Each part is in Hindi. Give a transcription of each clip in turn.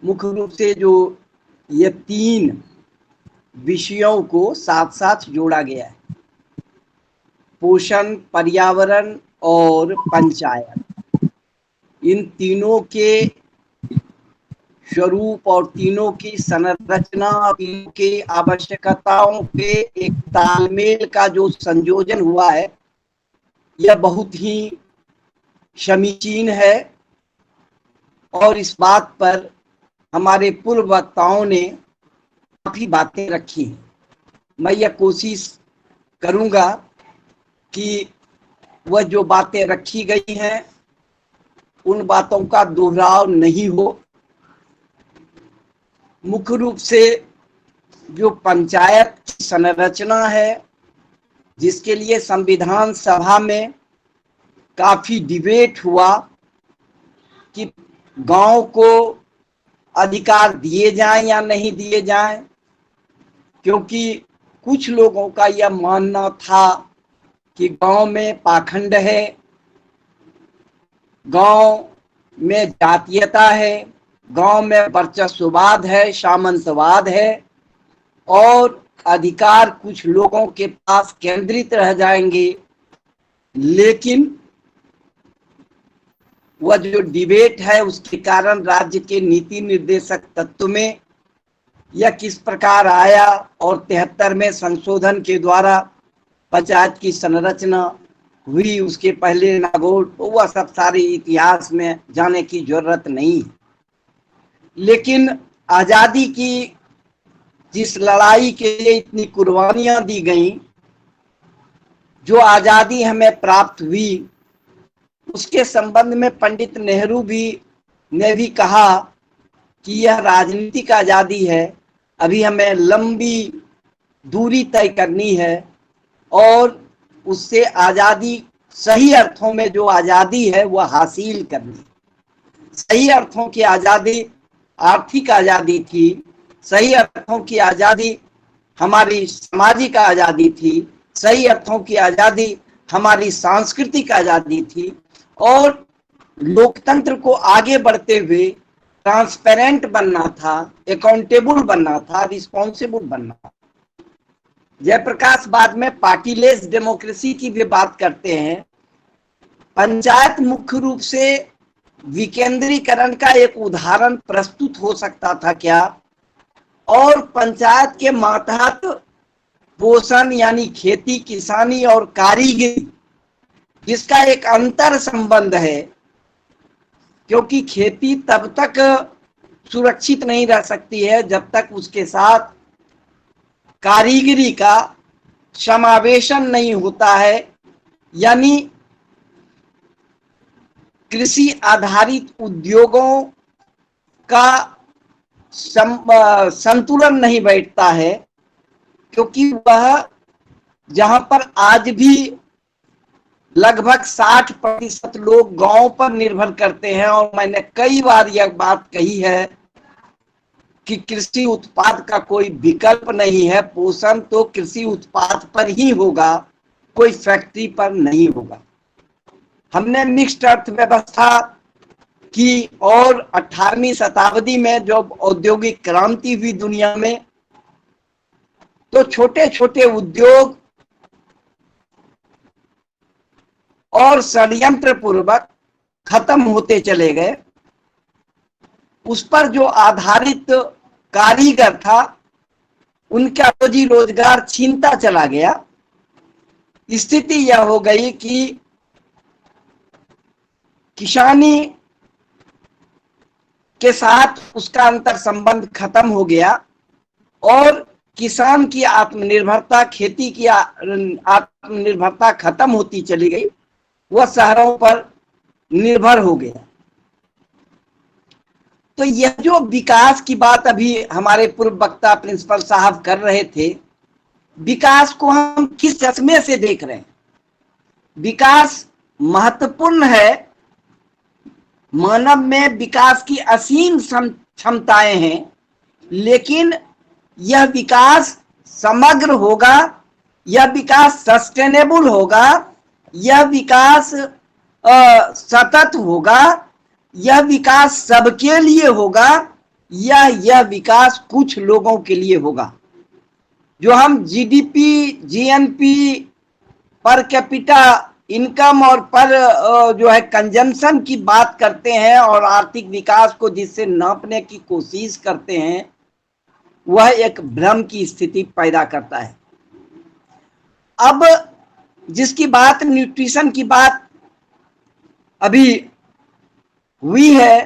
मुख्य रूप से जो ये 3 विषयों को साथ साथ जोड़ा गया है, पोषण, पर्यावरण और पंचायत। इन तीनों के स्वरूप और तीनों की संरचना, तीनों की आवश्यकताओं के एक तालमेल का जो संयोजन हुआ है, यह बहुत ही समीचीन है। और इस बात पर हमारे पूर्व वक्ताओं ने काफी बातें रखी हैं। मैं यह कोशिश करूंगा कि वह जो बातें रखी गई हैं उन बातों का दोहराव नहीं हो। मुख्य रूप से जो पंचायत की संरचना है, जिसके लिए संविधान सभा में काफी डिबेट हुआ कि गांव को अधिकार दिए जाएं या नहीं दिए जाएं, क्योंकि कुछ लोगों का यह मानना था कि गांव में पाखंड है, गांव में जातीयता है, गांव में वर्चस्ववाद है, सामंतवाद है और अधिकार कुछ लोगों के पास केंद्रित रह जाएंगे। लेकिन वह जो डिबेट है उसके कारण राज्य के नीति निर्देशक तत्व में यह किस प्रकार आया और 73 में संशोधन के द्वारा पंचायत की संरचना हुई, उसके पहले नागौर, तो वह सब सारे इतिहास में जाने की जरूरत नहीं है। लेकिन आजादी की जिस लड़ाई के लिए इतनी कुर्बानियां दी गई, जो आजादी हमें प्राप्त हुई, उसके संबंध में पंडित नेहरू ने भी कहा कि यह राजनीतिक आजादी है, अभी हमें लंबी दूरी तय करनी है और उससे आजादी, सही अर्थों में जो आजादी है वह हासिल करनी। सही अर्थों की आजादी आर्थिक आजादी थी, सही अर्थों की आजादी हमारी सामाजिक आजादी थी, सही अर्थों की आजादी हमारी सांस्कृतिक आजादी थी और लोकतंत्र को आगे बढ़ते हुए ट्रांसपेरेंट बनना था, अकाउंटेबल बनना था, रिस्पॉन्सिबल बनना था। जयप्रकाश बाद में पार्टीलेस डेमोक्रेसी की भी बात करते हैं। पंचायत मुख्य रूप से विकेंद्रीकरण का एक उदाहरण प्रस्तुत हो सकता था क्या? और पंचायत के मातहत पोषण यानी खेती, किसानी और कारीगरी, जिसका एक अंतर संबंध है, क्योंकि खेती तब तक सुरक्षित नहीं रह सकती है जब तक उसके साथ कारीगरी का समावेशन नहीं होता है, यानी कृषि आधारित उद्योगों का संतुलन नहीं बैठता है, क्योंकि वह जहां पर आज भी लगभग 60% लोग गांव पर निर्भर करते हैं, और मैंने कई बार यह बात कही है कि कृषि उत्पाद का कोई विकल्प नहीं है, पोषण तो कृषि उत्पाद पर ही होगा, कोई फैक्ट्री पर नहीं होगा। हमने मिक्स्ड अर्थव्यवस्था की और 18वीं शताब्दी में जब औद्योगिक क्रांति हुई दुनिया में, तो छोटे छोटे उद्योग और षड्यंत्र पूर्वक खत्म होते चले गए। उस पर जो आधारित कारीगर था उनका रोजी रोजगार छीनता चला गया। स्थिति यह हो गई कि किसानी के साथ उसका अंतर संबंध खत्म हो गया और किसान की आत्मनिर्भरता, खेती की आत्मनिर्भरता खत्म होती चली गई, वह शहरों पर निर्भर हो गया। तो यह जो विकास की बात अभी हमारे पूर्व वक्ता प्रिंसिपल साहब कर रहे थे, विकास को हम किस चश्मे से देख रहे हैं? विकास महत्वपूर्ण है, मानव में विकास की असीम क्षमताएं हैं, लेकिन यह विकास समग्र होगा यह विकास सस्टेनेबल होगा, यह विकास सतत होगा, यह विकास सबके लिए होगा, या यह विकास कुछ लोगों के लिए होगा। जो हम GDP, GNP, per capita income और पर जो है कंजम्पशन की बात करते हैं और आर्थिक विकास को जिससे नापने की कोशिश करते हैं, वह एक भ्रम की स्थिति पैदा करता है। अब जिसकी बात, न्यूट्रिशन की बात अभी हुई है,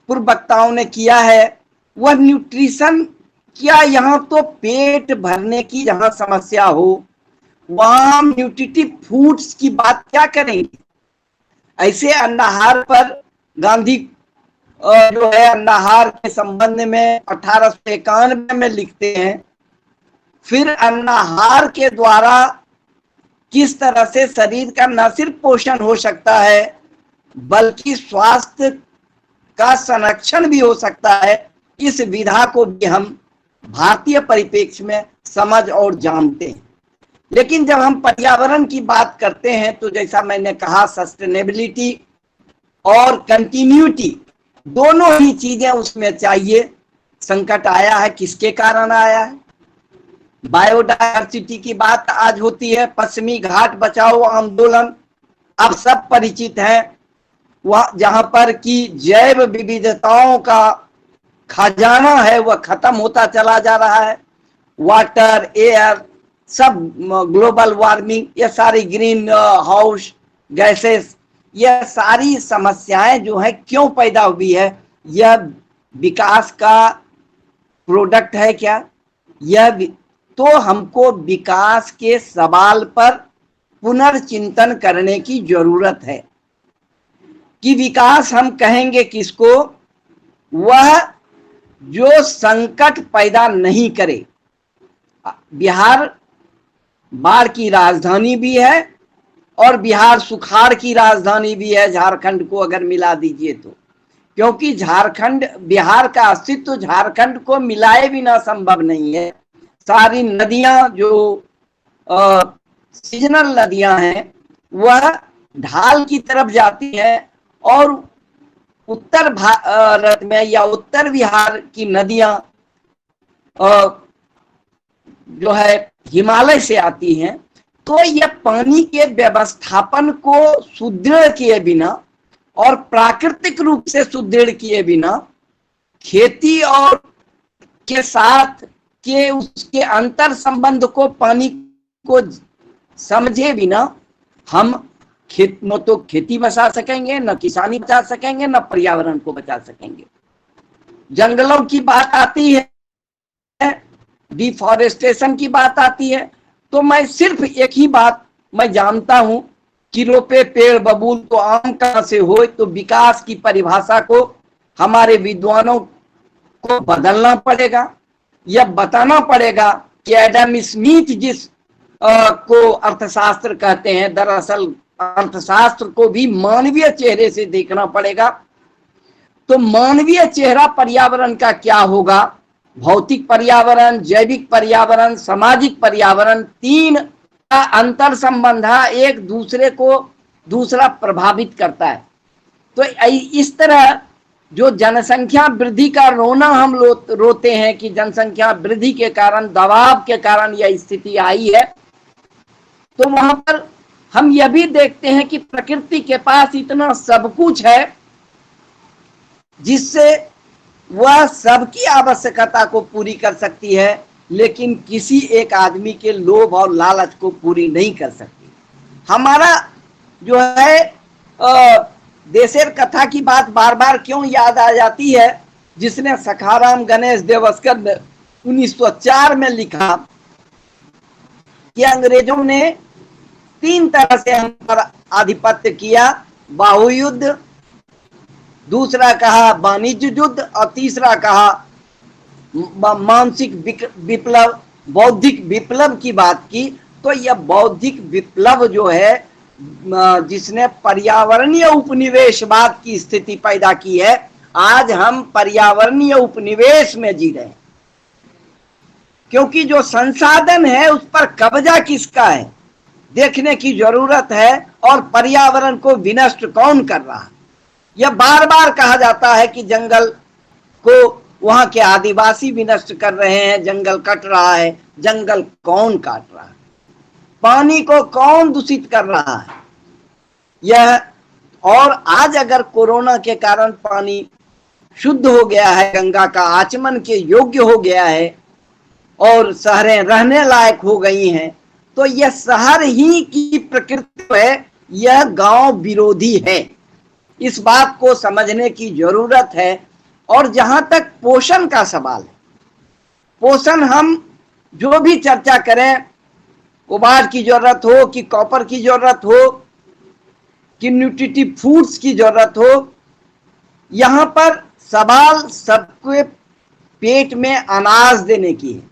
पूर्व वक्ताओं ने किया है, वह न्यूट्रिशन क्या, यहाँ तो पेट भरने की जहां समस्या हो वहां हम न्यूट्रिटिव फूड्स की बात क्या करेंगे। ऐसे अन्नाहार पर गांधी जो है अन्नाहार के संबंध में 1891 में लिखते हैं। फिर अन्नाहार के द्वारा किस तरह से शरीर का न सिर्फ पोषण हो सकता है बल्कि स्वास्थ्य का संरक्षण भी हो सकता है, इस विधा को भी हम भारतीय परिप्रेक्ष्य में समझ और जानते हैं। लेकिन जब हम पर्यावरण की बात करते हैं तो जैसा मैंने कहा, सस्टेनेबिलिटी और कंटिन्यूटी दोनों ही चीजें उसमें चाहिए। संकट आया है, किसके कारण आया है? बायोडायवर्सिटी की बात आज होती है, पश्चिमी घाट बचाओ आंदोलन अब सब परिचित है, वह जहां पर कि जैव विविधताओं का खजाना है वह खत्म होता चला जा रहा है। वाटर, एयर, सब ग्लोबल वार्मिंग, ये सारी ग्रीन हाउस गैसेस, यह सारी समस्याएं जो है क्यों पैदा हुई है? यह विकास का प्रोडक्ट है क्या? यह तो हमको विकास के सवाल पर पुनर्चिंतन करने की जरूरत है कि विकास हम कहेंगे किसको? वह जो संकट पैदा नहीं करे। बिहार बाढ़ की राजधानी भी है और बिहार सुखाड़ की राजधानी भी है, झारखंड को अगर मिला दीजिए तो, क्योंकि झारखंड, बिहार का अस्तित्व झारखंड को मिलाए बिना संभव नहीं है। सारी नदियां जो सीजनल नदियां हैं वह ढाल की तरफ जाती है और उत्तर भारत में या उत्तर बिहार की नदियां जो है हिमालय से आती हैं। तो यह पानी के व्यवस्थापन को सुदृढ़ किए बिना और प्राकृतिक रूप से सुदृढ़ किए बिना, खेती और के साथ के उसके अंतर संबंध को, पानी को समझे बिना हम न तो खेती बचा सकेंगे, न किसानी बचा सकेंगे, न पर्यावरण को बचा सकेंगे। जंगलों की बात आती है, डिफॉरेस्टेशन की बात आती है, तो मैं सिर्फ एक ही बात मैं जानता हूं कि रोपे पेड़ बबूल तो आम कहां से हो। तो विकास की परिभाषा को हमारे विद्वानों को बदलना पड़ेगा, यह बताना पड़ेगा कि एडम स्मिथ जिस को अर्थशास्त्र कहते हैं, दरअसल अर्थशास्त्र को भी मानवीय चेहरे से देखना पड़ेगा। तो मानवीय चेहरा पर्यावरण का क्या होगा? भौतिक पर्यावरण, जैविक पर्यावरण, सामाजिक पर्यावरण, तीन का अंतर संबंध एक दूसरे को दूसरा प्रभावित करता है। तो इस तरह जो जनसंख्या वृद्धि का रोना हम रोते हैं कि जनसंख्या वृद्धि के कारण, दबाव के कारण यह स्थिति आई है, तो वहां पर हम यह भी देखते हैं कि प्रकृति के पास इतना सब कुछ है जिससे वह सबकी आवश्यकता को पूरी कर सकती है, लेकिन किसी एक आदमी के लोभ और लालच को पूरी नहीं कर सकती। हमारा जो है देशेर कथा की बात बार बार क्यों याद आ जाती है, जिसने सखाराम गणेश देवस्कर ने 1904 में लिखा कि अंग्रेजों ने 3 तरह से हम पर आधिपत्य किया, बाहुयुद्ध, दूसरा कहा वाणिज्य युद्ध और तीसरा कहा मानसिक विप्लव, बौद्धिक विप्लव की बात की। तो यह बौद्धिक विप्लव जो है जिसने पर्यावरणीय उपनिवेशवाद की स्थिति पैदा की है, आज हम पर्यावरणीय उपनिवेश में जी रहे हैं। क्योंकि जो संसाधन है उस पर कब्जा किसका है देखने की जरूरत है, और पर्यावरण को विनष्ट कौन कर रहा है। यह बार बार कहा जाता है कि जंगल को वहां के आदिवासी विनष्ट कर रहे हैं, जंगल कट रहा है। जंगल कौन काट रहा है? पानी को कौन दूषित कर रहा है? यह और आज अगर कोरोना के कारण पानी शुद्ध हो गया है, गंगा का आचमन के योग्य हो गया है और शहरें रहने लायक हो गई हैं, तो यह शहर ही की प्रकृति है, यह गांव विरोधी है। इस बात को समझने की जरूरत है। और जहां तक पोषण का सवाल है, पोषण हम जो भी चर्चा करें, कोबार की जरूरत हो कि कॉपर की जरूरत हो कि न्यूट्रिटिव फूड्स की जरूरत हो, यहां पर सवाल सबके पेट में अनाज देने की है,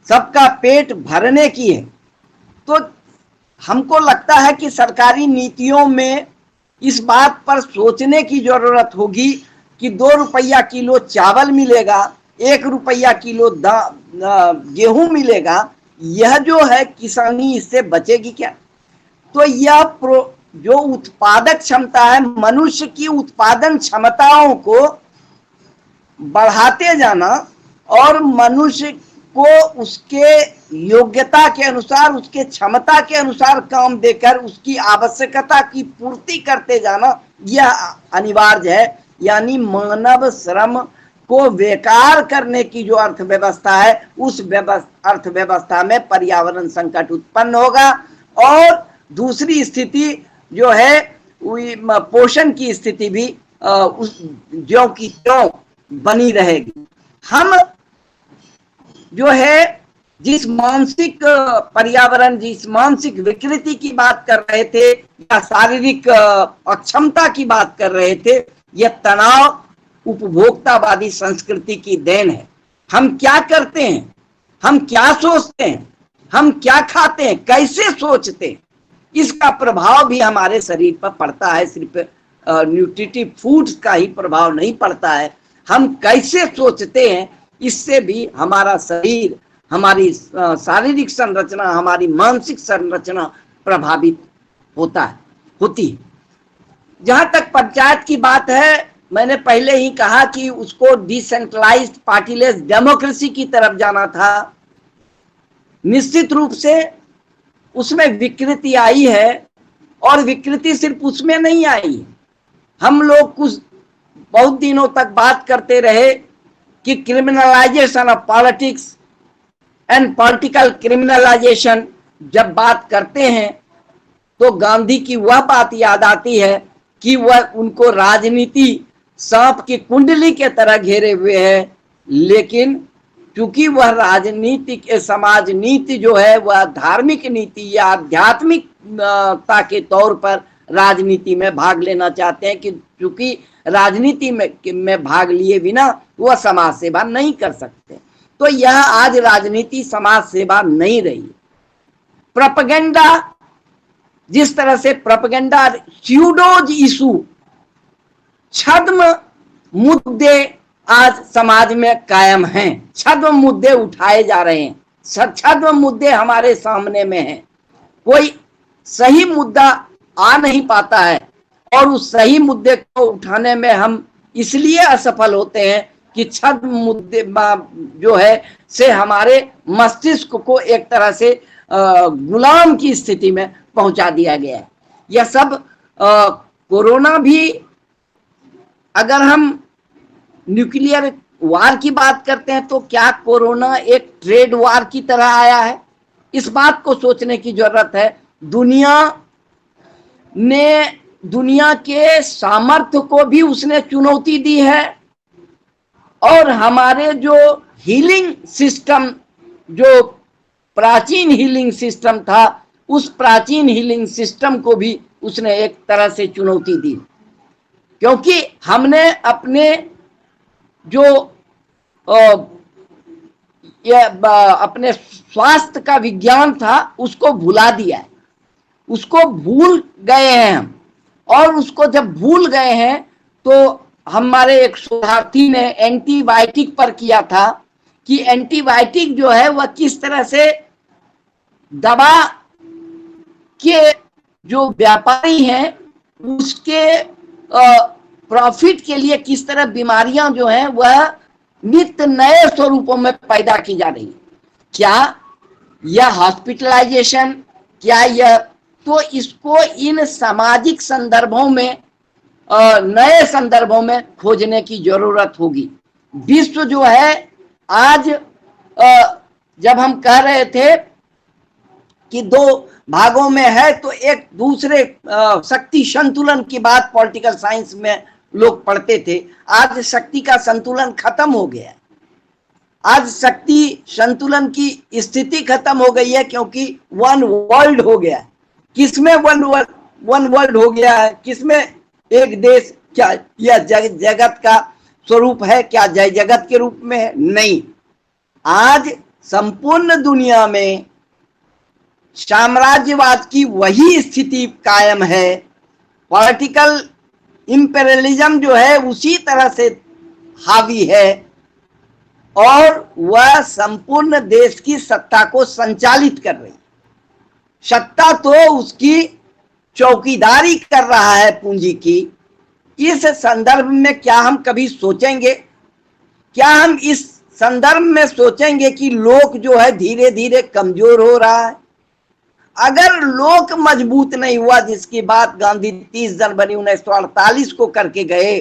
सबका पेट भरने की है। तो हमको लगता है कि सरकारी नीतियों में इस बात पर सोचने की जरूरत होगी कि 2 रुपया किलो चावल मिलेगा, 1 रुपया किलो गेहूं मिलेगा, यह जो है किसानी इससे बचेगी क्या? तो यह जो उत्पादक क्षमता है, मनुष्य की उत्पादन क्षमताओं को बढ़ाते जाना और मनुष्य को उसके योग्यता के अनुसार, उसके क्षमता के अनुसार काम देकर उसकी आवश्यकता की पूर्ति करते जाना, यह अनिवार्य है। यानी मानव श्रम को बेकार करने की जो अर्थव्यवस्था है, उस अर्थव्यवस्था में पर्यावरण संकट उत्पन्न होगा और दूसरी स्थिति जो है पोषण की स्थिति भी ज्यों की त्यों बनी रहेगी। हम जो है जिस मानसिक पर्यावरण, जिस मानसिक विकृति की बात कर रहे थे या शारीरिक अक्षमता की बात कर रहे थे, यह तनाव उपभोक्तावादी संस्कृति की देन है। हम क्या करते हैं, हम क्या सोचते हैं, हम क्या खाते हैं, कैसे सोचते हैं, इसका प्रभाव भी हमारे शरीर पर पड़ता है। सिर्फ न्यूट्रिटिव फूड्स का ही प्रभाव नहीं पड़ता है, हम कैसे सोचते हैं इससे भी हमारा शरीर, हमारी शारीरिक संरचना, हमारी मानसिक संरचना प्रभावित होती है। जहां तक पंचायत की बात है, मैंने पहले ही कहा कि उसको डिसेंट्रलाइज्ड पार्टीलेस डेमोक्रेसी की तरफ जाना था। निश्चित रूप से उसमें विकृति आई है और विकृति सिर्फ उसमें नहीं आई। हम लोग कुछ बहुत दिनों तक बात करते रहे कि criminalisation of politics and political criminalisation, जब बात करते हैं तो गांधी की वह बात याद आती है कि वह उनको राजनीति सांप की कुंडली के तरह घेरे हुए है, लेकिन क्योंकि वह राजनीतिक समाज नीति जो है वह धार्मिक नीति या आध्यात्मिकता के तौर पर राजनीति में भाग लेना चाहते हैं कि क्योंकि राजनीति में भाग लिए बिना वह समाज सेवा नहीं कर सकते। तो यह आज राजनीति समाज सेवा नहीं रही। प्रोपेगेंडा, जिस तरह से प्रोपेगेंडा स्यूडोज इशू, छद्म मुद्दे आज समाज में कायम हैं, छद्म मुद्दे उठाए जा रहे हैं, छद्म मुद्दे हमारे सामने में हैं। कोई सही मुद्दा आ नहीं पाता है और उस सही मुद्दे को उठाने में हम इसलिए असफल होते हैं कि छद्म मुद्दे जो है से हमारे मस्तिष्क को एक तरह से गुलाम की स्थिति में पहुंचा दिया गया है। यह सब कोरोना भी, अगर हम न्यूक्लियर वार की बात करते हैं तो क्या कोरोना एक ट्रेड वार की तरह आया है? इस बात को सोचने की जरूरत है। दुनिया के सामर्थ्य को भी उसने चुनौती दी है और हमारे जो हीलिंग सिस्टम, जो प्राचीन हीलिंग सिस्टम था, उस प्राचीन हीलिंग सिस्टम को भी उसने एक तरह से चुनौती दी, क्योंकि हमने अपने जो अपने स्वास्थ्य का विज्ञान था उसको भुला दिया है, उसको भूल गए हैं हम। और उसको जब भूल गए हैं तो हमारे एक शोधार्थी ने एंटीबायोटिक पर किया था कि एंटीबायोटिक जो है वह किस तरह से दवा के जो व्यापारी हैं उसके प्रॉफिट के लिए किस तरह बीमारियां जो हैं वह नित्य नए स्वरूपों में पैदा की जा रही है। क्या यह हॉस्पिटलाइजेशन, क्या यह, तो इसको इन सामाजिक संदर्भों में नए संदर्भों में खोजने की जरूरत होगी। विश्व जो है आज जब हम कह रहे थे कि दो भागों में है तो एक दूसरे शक्ति संतुलन की बात पॉलिटिकल साइंस में लोग पढ़ते थे। आज शक्ति का संतुलन खत्म हो गया। आज शक्ति संतुलन की स्थिति खत्म हो गई है क्योंकि वन वर्ल्ड हो गया है। किसमें वन वर्ल्ड हो गया है, किसमें एक देश, क्या यह जगत का स्वरूप है, क्या जय जगत के रूप में है? नहीं। आज संपूर्ण दुनिया में साम्राज्यवाद की वही स्थिति कायम है। पॉलिटिकल इंपेरियलिज्म जो है उसी तरह से हावी है और वह संपूर्ण देश की सत्ता को संचालित कर रही है। सत्ता तो उसकी चौकीदारी कर रहा है पूंजी की। इस संदर्भ में क्या हम कभी सोचेंगे, क्या हम इस संदर्भ में सोचेंगे कि लोक जो है धीरे धीरे कमजोर हो रहा है? अगर लोक मजबूत नहीं हुआ, जिसकी बात गांधी 30 जनवरी 1948 को करके गए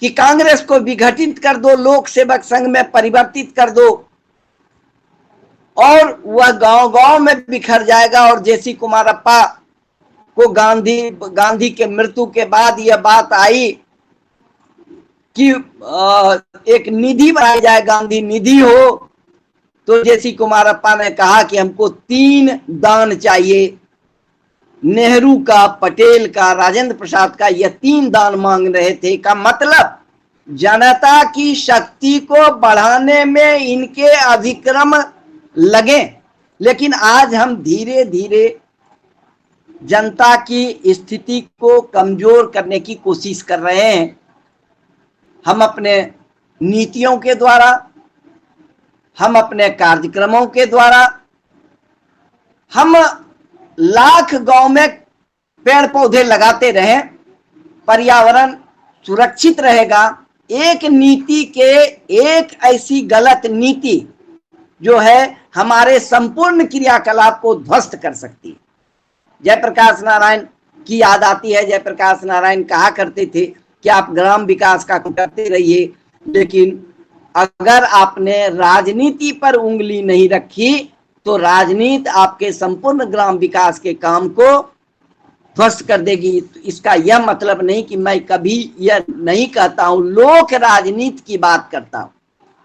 कि कांग्रेस को विघटित कर दो, लोक सेवक संघ में परिवर्तित कर दो और वह गांव-गांव में बिखर जाएगा। और जेसी कुमारप्पा को गांधी के मृत्यु के बाद यह बात आई कि एक निधि बनाई जाए, गांधी निधि हो, तो जेसी कुमारप्पा ने कहा कि हमको 3 दान चाहिए, नेहरू का, पटेल का, राजेंद्र प्रसाद का, यह 3 दान मांग रहे थे। का मतलब जनता की शक्ति को बढ़ाने में इनके अधिक्रम लगे। लेकिन आज हम धीरे धीरे जनता की स्थिति को कमजोर करने की कोशिश कर रहे हैं। हम अपने नीतियों के द्वारा, हम अपने कार्यक्रमों के द्वारा, हम लाख गांव में पेड़ पौधे लगाते रहें, पर्यावरण सुरक्षित रहेगा। एक नीति के, एक ऐसी गलत नीति जो है हमारे संपूर्ण क्रियाकलाप को ध्वस्त कर सकती है। जयप्रकाश नारायण की याद आती है। जयप्रकाश नारायण कहा करते थे कि आप ग्राम विकास का करते रहिए, लेकिन अगर आपने राजनीति पर उंगली नहीं रखी तो राजनीति आपके संपूर्ण ग्राम विकास के काम को ध्वस्त कर देगी। इसका यह मतलब नहीं कि मैं कभी यह नहीं कहता हूं, लोक राजनीति की बात करता हूं।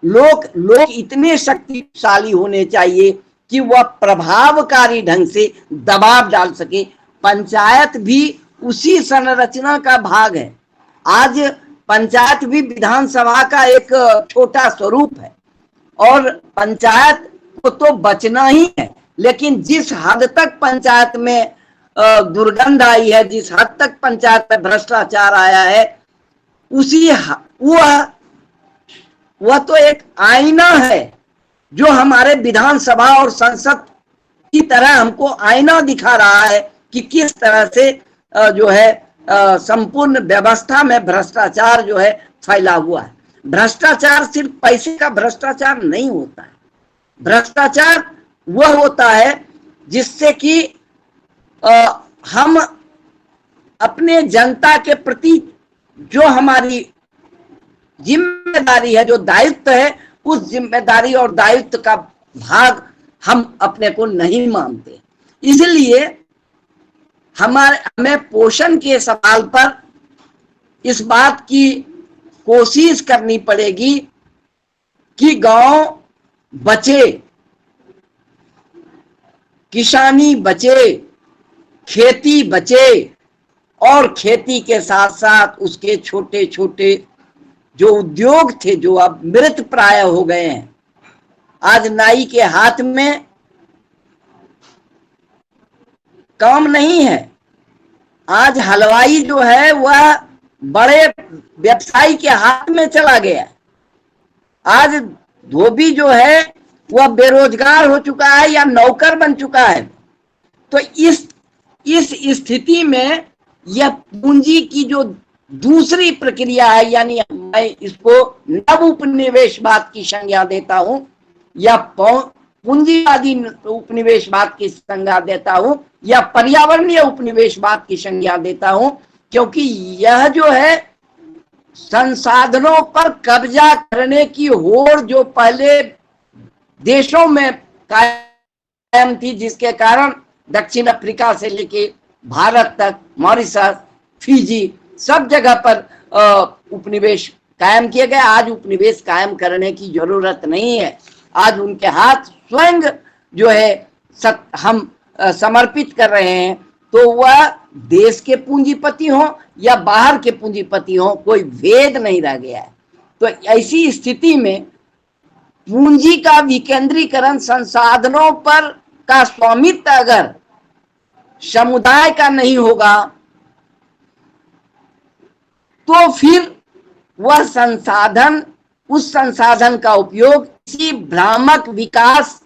लोग इतने शक्तिशाली होने चाहिए कि वह प्रभावकारी ढंग से दबाव डाल सके। पंचायत भी उसी संरचना का भाग है। आज पंचायत भी विधानसभा का एक छोटा स्वरूप है और पंचायत को तो बचना ही है। लेकिन जिस हद तक पंचायत में दुर्गंध आई है, जिस हद तक पंचायत में भ्रष्टाचार आया है, वह तो एक आईना है जो हमारे विधानसभा और संसद की तरह हमको आईना दिखा रहा है कि किस तरह से जो है संपूर्ण व्यवस्था में भ्रष्टाचार जो है फैला हुआ है। भ्रष्टाचार सिर्फ पैसे का भ्रष्टाचार नहीं होता है। भ्रष्टाचार वह होता है जिससे कि हम अपने जनता के प्रति जो हमारी जिम्मेदारी है, जो दायित्व है, उस जिम्मेदारी और दायित्व का भाग हम अपने को नहीं मानते। इसलिए हमें पोषण के सवाल पर इस बात की कोशिश करनी पड़ेगी कि गांव बचे, किसानी बचे, खेती बचे और खेती के साथ साथ उसके छोटे छोटे जो उद्योग थे जो अब मृत प्राय हो गए हैं। आज नाई के हाथ में काम नहीं है। आज हलवाई जो है वह बड़े व्यवसायी के हाथ में चला गया। आज धोबी जो है वह बेरोजगार हो चुका है या नौकर बन चुका है। तो इस स्थिति में यह पूंजी की जो दूसरी प्रक्रिया है, यानी मैं इसको नव उपनिवेशवाद की संज्ञा देता हूं या पूंजीवादी उपनिवेशवाद की संज्ञा देता हूं या पर्यावरणीय उपनिवेशवाद की संज्ञा देता हूं, क्योंकि यह जो है संसाधनों पर कब्जा करने की होड़ जो पहले देशों में कायम थी, जिसके कारण दक्षिण अफ्रीका से लेके भारत तक, मॉरिशस, फिजी, सब जगह पर उपनिवेश कायम किए गए। आज उपनिवेश कायम करने की जरूरत नहीं है। आज उनके हाथ स्वयं जो है हम समर्पित कर रहे हैं। तो वह देश के पूंजीपति हों या बाहर के पूंजीपति हों, कोई भेद नहीं रह गया है। तो ऐसी स्थिति में पूंजी का विकेंद्रीकरण, संसाधनों पर का स्वामित्व अगर समुदाय का नहीं होगा तो फिर वह संसाधन, उस संसाधन का उपयोग इसी भ्रामक विकास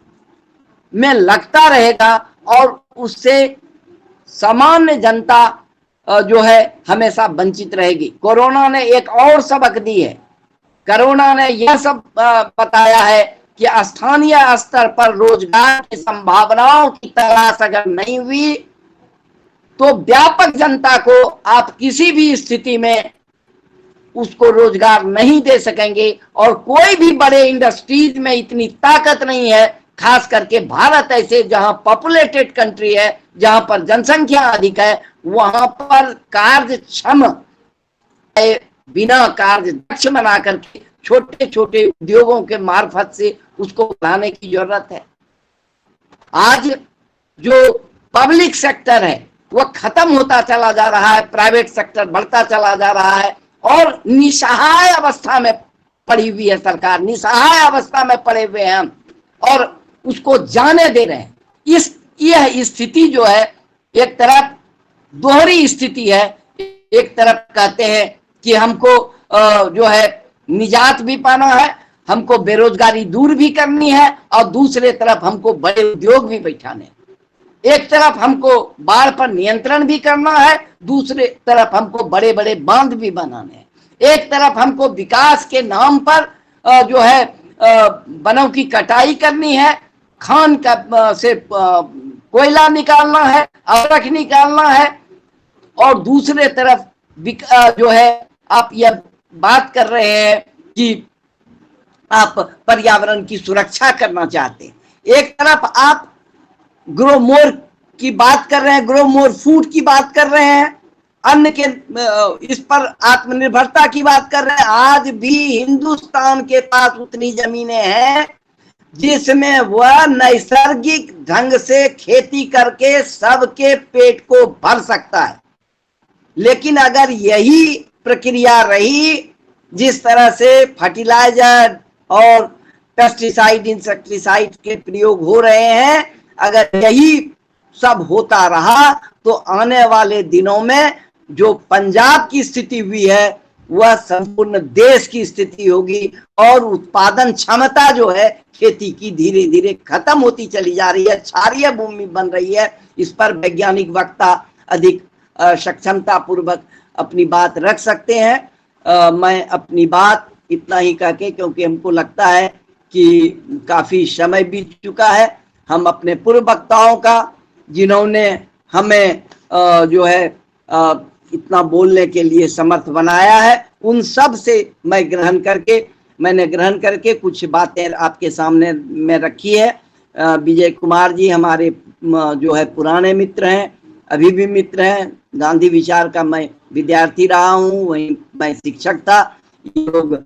में लगता रहेगा और उससे सामान्य जनता जो है हमेशा वंचित रहेगी। कोरोना ने एक और सबक दी है। कोरोना ने यह सब बताया है कि स्थानीय स्तर पर रोजगार की संभावनाओं की तलाश अगर नहीं हुई तो व्यापक जनता को आप किसी भी स्थिति में उसको रोजगार नहीं दे सकेंगे। और कोई भी बड़े इंडस्ट्रीज में इतनी ताकत नहीं है, खास करके भारत ऐसे जहां पॉपुलेटेड कंट्री है, जहां पर जनसंख्या अधिक है, वहां पर कार्यक्षम बिना कार्य दक्ष बना करके छोटे छोटे उद्योगों के मार्फत से उसको बढ़ाने की जरूरत है। आज जो पब्लिक सेक्टर है वह खत्म होता चला जा रहा है, प्राइवेट सेक्टर बढ़ता चला जा रहा है और निसहाय अवस्था में पड़ी हुई है सरकार, निसहाय अवस्था में पड़े हुए हैं हम और उसको जाने दे रहे हैं। यह स्थिति जो है एक तरफ दोहरी स्थिति है। एक तरफ कहते हैं कि हमको जो है निजात भी पाना है, हमको बेरोजगारी दूर भी करनी है और दूसरे तरफ हमको बड़े उद्योग भी बैठाने। एक तरफ हमको बाढ़ पर नियंत्रण भी करना है, दूसरे तरफ हमको बड़े बड़े बांध भी बनाने हैं। एक तरफ हमको विकास के नाम पर जो है वनों की कटाई करनी है, खान का से कोयला निकालना है, अवरख निकालना है और दूसरे तरफ जो है आप यह बात कर रहे हैं कि आप पर्यावरण की सुरक्षा करना चाहते हैं। एक तरफ आप ग्रो मोर की बात कर रहे हैं, ग्रो मोर फूड की बात कर रहे हैं, अन्न के इस पर आत्मनिर्भरता की बात कर रहे हैं। आज भी हिंदुस्तान के पास उतनी जमीनें हैं जिसमें वह नैसर्गिक ढंग से खेती करके सबके पेट को भर सकता है। लेकिन अगर यही प्रक्रिया रही जिस तरह से फर्टिलाइजर और पेस्टिसाइड, इंसेक्टिसाइड के प्रयोग हो रहे हैं, अगर यही सब होता रहा तो आने वाले दिनों में जो पंजाब की स्थिति हुई है वह संपूर्ण देश की स्थिति होगी और उत्पादन क्षमता जो है खेती की धीरे धीरे खत्म होती चली जा रही है, क्षारीय भूमि बन रही है। इस पर वैज्ञानिक वक्ता अधिक सक्षमता पूर्वक अपनी बात रख सकते हैं। मैं अपनी बात इतना ही कहके, क्योंकि हमको लगता है कि काफी समय बीत चुका है, हम अपने पूर्व वक्ताओं का जिन्होंने हमें जो है इतना बोलने के लिए समर्थ बनाया है, उन सब से मैंने ग्रहण करके कुछ बातें आपके सामने में रखी है। विजय कुमार जी हमारे जो है पुराने मित्र हैं, अभी भी मित्र हैं। गांधी विचार का मैं विद्यार्थी रहा हूँ, वहीं मैं शिक्षक था। ये लोग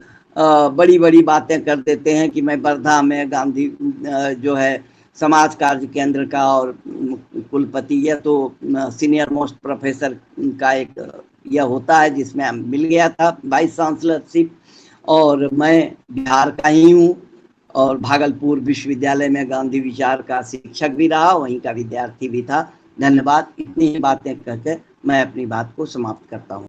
बड़ी बड़ी बातें कर देते हैं कि मैं वर्धा में गांधी जो है समाज कार्य केंद्र का और कुलपति, यह तो सीनियर मोस्ट प्रोफेसर का एक यह होता है जिसमें मिल गया था वाइस चांसलरशिप, और मैं बिहार का ही हूँ और भागलपुर विश्वविद्यालय में गांधी विचार का शिक्षक भी रहा, वहीं का विद्यार्थी भी था। धन्यवाद। इतनी ही बातें कहकर मैं अपनी बात को समाप्त करता हूँ।